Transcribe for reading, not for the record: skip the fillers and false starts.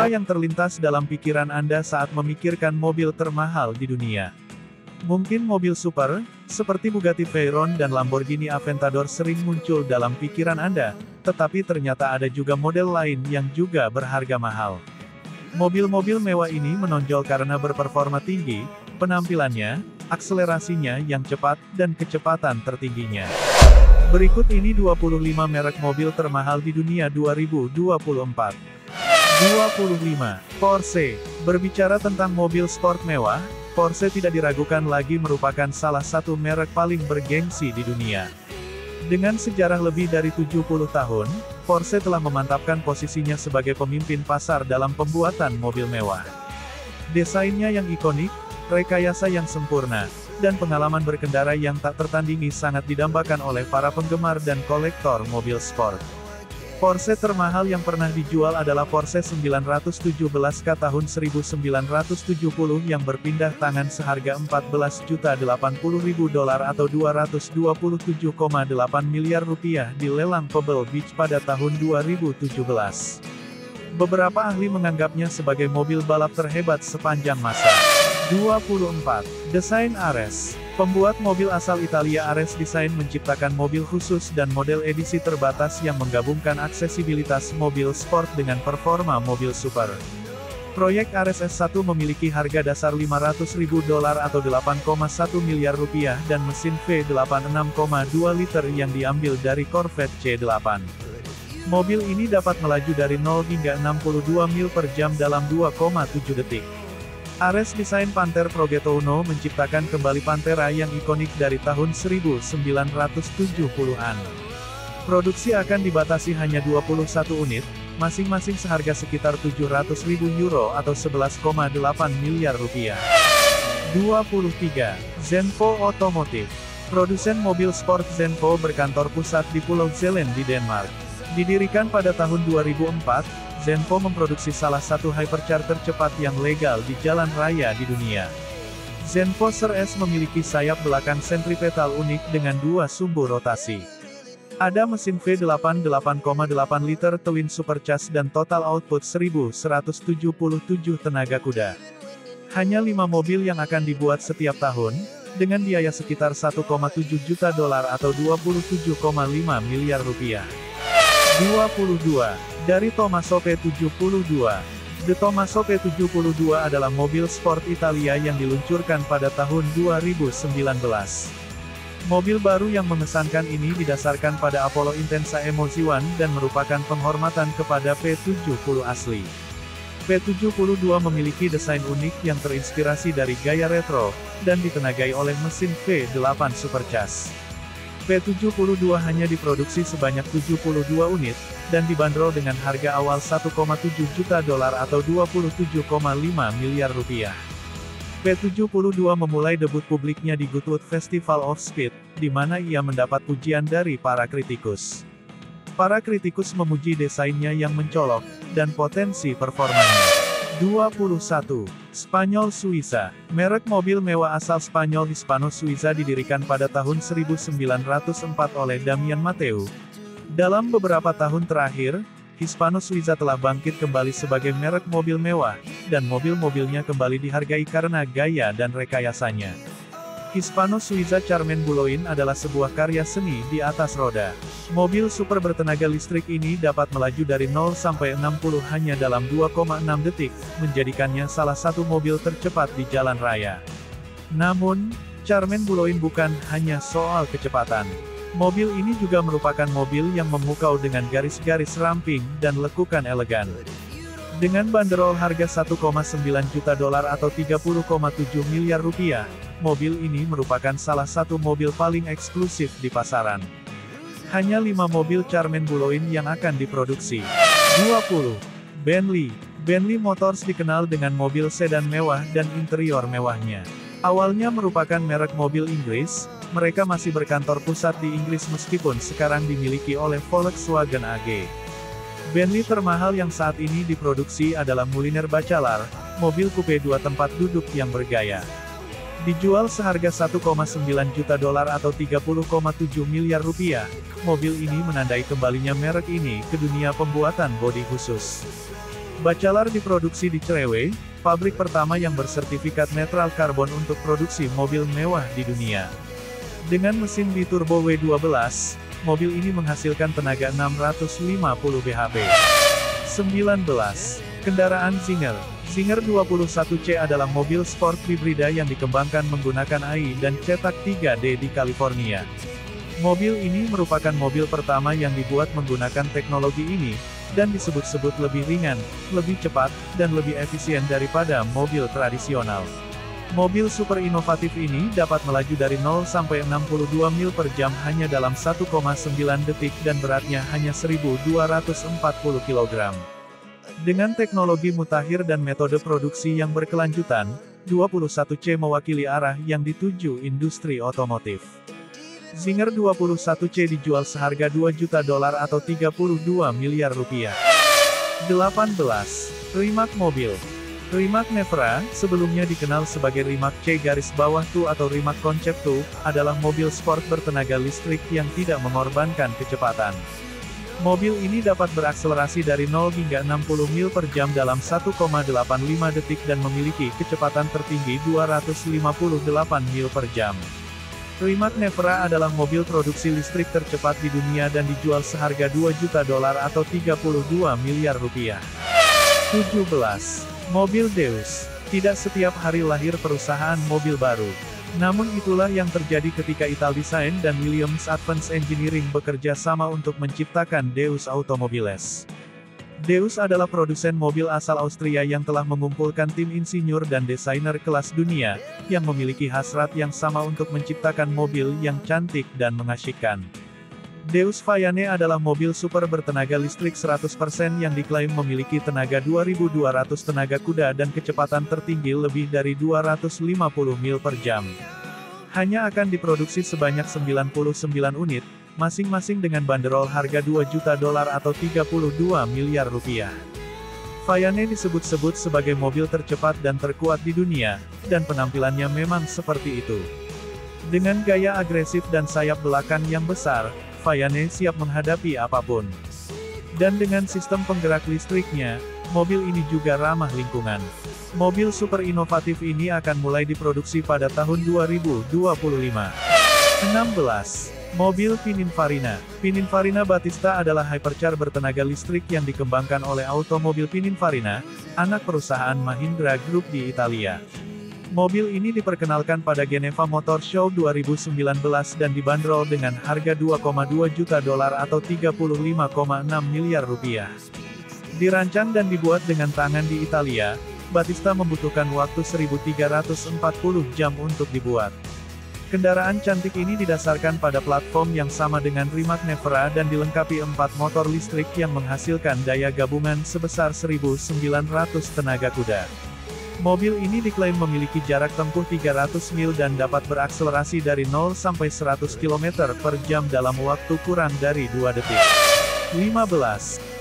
Apa yang terlintas dalam pikiran Anda saat memikirkan mobil termahal di dunia? Mungkin mobil super, seperti Bugatti Veyron dan Lamborghini Aventador sering muncul dalam pikiran Anda, tetapi ternyata ada juga model lain yang juga berharga mahal. Mobil-mobil mewah ini menonjol karena berperforma tinggi, penampilannya, akselerasinya yang cepat, dan kecepatan tertingginya. Berikut ini 25 merek mobil termahal di dunia 2024. 25. Porsche. Berbicara tentang mobil sport mewah, Porsche tidak diragukan lagi merupakan salah satu merek paling bergengsi di dunia. Dengan sejarah lebih dari 70 tahun, Porsche telah memantapkan posisinya sebagai pemimpin pasar dalam pembuatan mobil mewah. Desainnya yang ikonik, rekayasa yang sempurna, dan pengalaman berkendara yang tak tertandingi sangat didambakan oleh para penggemar dan kolektor mobil sport. Porsche termahal yang pernah dijual adalah Porsche 917K tahun 1970 yang berpindah tangan seharga $14.080.000 atau $227,8 miliar di lelang Pebble Beach pada tahun 2017. Beberapa ahli menganggapnya sebagai mobil balap terhebat sepanjang masa. 24. Desain Ares. Pembuat mobil asal Italia Ares Design menciptakan mobil khusus dan model edisi terbatas yang menggabungkan aksesibilitas mobil sport dengan performa mobil super. Proyek Ares S1 memiliki harga dasar $500.000 atau $8,1 miliar dan mesin V8 6,2 liter yang diambil dari Corvette C8. Mobil ini dapat melaju dari 0 hingga 62 mil per jam dalam 2,7 detik. Ares Design Panther Progetto menciptakan kembali Pantera yang ikonik dari tahun 1970-an. Produksi akan dibatasi hanya 21 unit, masing-masing seharga sekitar €700.000 atau $11,8 miliar. 23. Zenvo Automotive. Produsen mobil sport Zenvo berkantor pusat di Pulau Zeeland di Denmark. Didirikan pada tahun 2004, Zenvo memproduksi salah satu hypercar tercepat yang legal di jalan raya di dunia. Zenvo S memiliki sayap belakang sentripetal unik dengan dua sumbu rotasi. Ada mesin V8 8,8 liter twin supercharged dan total output 1177 tenaga kuda. Hanya 5 mobil yang akan dibuat setiap tahun, dengan biaya sekitar $1,7 juta atau $27,5 miliar. 22. Dari Tommaso P72. The Tommaso P72 adalah mobil sport Italia yang diluncurkan pada tahun 2019. Mobil baru yang mengesankan ini didasarkan pada Apollo Intensa Emozione dan merupakan penghormatan kepada P70 asli. P72 memiliki desain unik yang terinspirasi dari gaya retro, dan ditenagai oleh mesin V8 supercharged. P72 hanya diproduksi sebanyak 72 unit, dan dibanderol dengan harga awal $1,7 juta atau $27,5 miliar. P72 memulai debut publiknya di Goodwood Festival of Speed, di mana ia mendapat pujian dari para kritikus. Para kritikus memuji desainnya yang mencolok, dan potensi performanya. 21. Spanyol Suiza. Merek mobil mewah asal Spanyol Hispano Suiza didirikan pada tahun 1904 oleh Damian Mateu. Dalam beberapa tahun terakhir, Hispano Suiza telah bangkit kembali sebagai merek mobil mewah, dan mobil-mobilnya kembali dihargai karena gaya dan rekayasanya. Hispano Suiza Charmen Boulogne adalah sebuah karya seni di atas roda. Mobil super bertenaga listrik ini dapat melaju dari 0 sampai 60 hanya dalam 2,6 detik, menjadikannya salah satu mobil tercepat di jalan raya. Namun, Charmen Boulogne bukan hanya soal kecepatan. Mobil ini juga merupakan mobil yang memukau dengan garis-garis ramping dan lekukan elegan. Dengan banderol harga $1,9 juta atau $30,7 miliar, mobil ini merupakan salah satu mobil paling eksklusif di pasaran. Hanya 5 mobil Charmen Boulogne yang akan diproduksi. 20. Bentley. Bentley Motors dikenal dengan mobil sedan mewah dan interior mewahnya. Awalnya merupakan merek mobil Inggris, mereka masih berkantor pusat di Inggris meskipun sekarang dimiliki oleh Volkswagen AG. Bentley termahal yang saat ini diproduksi adalah Mulliner Bacalar, mobil coupe 2 tempat duduk yang bergaya. Dijual seharga $1,9 juta atau $30,7 miliar. Mobil ini menandai kembalinya merek ini ke dunia pembuatan bodi khusus. Bacalar diproduksi di Cerewet, pabrik pertama yang bersertifikat netral karbon untuk produksi mobil mewah di dunia. Dengan mesin biturbo W12, mobil ini menghasilkan tenaga 650 bhp. 19. Kendaraan Zinger. Zinger 21C adalah mobil sport hibrida yang dikembangkan menggunakan AI dan cetak 3D di California. Mobil ini merupakan mobil pertama yang dibuat menggunakan teknologi ini, dan disebut-sebut lebih ringan, lebih cepat, dan lebih efisien daripada mobil tradisional. Mobil super inovatif ini dapat melaju dari 0 sampai 62 mil per jam hanya dalam 1,9 detik dan beratnya hanya 1.240 kg. Dengan teknologi mutakhir dan metode produksi yang berkelanjutan, 21C mewakili arah yang dituju industri otomotif. Zinger 21C dijual seharga $2 juta atau 32 miliar rupiah. 18. Rimac mobil. Rimac Nevera, sebelumnya dikenal sebagai Rimac C-2 atau Rimac Concept 2, adalah mobil sport bertenaga listrik yang tidak mengorbankan kecepatan. Mobil ini dapat berakselerasi dari 0 hingga 60 mil per jam dalam 1,85 detik dan memiliki kecepatan tertinggi 258 mil per jam. Rimac Nevera adalah mobil produksi listrik tercepat di dunia dan dijual seharga $2 juta atau 32 miliar rupiah. 17. Mobil Deus. Tidak setiap hari lahir perusahaan mobil baru. Namun itulah yang terjadi ketika Italdesign dan Williams Advanced Engineering bekerja sama untuk menciptakan Deus Automobiles. Deus adalah produsen mobil asal Austria yang telah mengumpulkan tim insinyur dan desainer kelas dunia, yang memiliki hasrat yang sama untuk menciptakan mobil yang cantik dan mengasyikkan. Deus Fayane adalah mobil super bertenaga listrik 100% yang diklaim memiliki tenaga 2.200 tenaga kuda dan kecepatan tertinggi lebih dari 250 mil per jam. Hanya akan diproduksi sebanyak 99 unit, masing-masing dengan banderol harga $2 juta atau 32 miliar rupiah. Fayane disebut-sebut sebagai mobil tercepat dan terkuat di dunia, dan penampilannya memang seperti itu. Dengan gaya agresif dan sayap belakang yang besar, Fayane siap menghadapi apapun. Dan dengan sistem penggerak listriknya, mobil ini juga ramah lingkungan. Mobil super inovatif ini akan mulai diproduksi pada tahun 2025. 16. Mobil Pininfarina. Pininfarina Battista adalah hypercar bertenaga listrik yang dikembangkan oleh Automobil Pininfarina, anak perusahaan Mahindra Group di Italia. Mobil ini diperkenalkan pada Geneva Motor Show 2019 dan dibanderol dengan harga $2,2 juta atau 35,6 miliar rupiah. Dirancang dan dibuat dengan tangan di Italia, Battista membutuhkan waktu 1.340 jam untuk dibuat. Kendaraan cantik ini didasarkan pada platform yang sama dengan Rimac Nevera dan dilengkapi 4 motor listrik yang menghasilkan daya gabungan sebesar 1.900 tenaga kuda. Mobil ini diklaim memiliki jarak tempuh 300 mil dan dapat berakselerasi dari 0 sampai 100 km per jam dalam waktu kurang dari 2 detik. 15.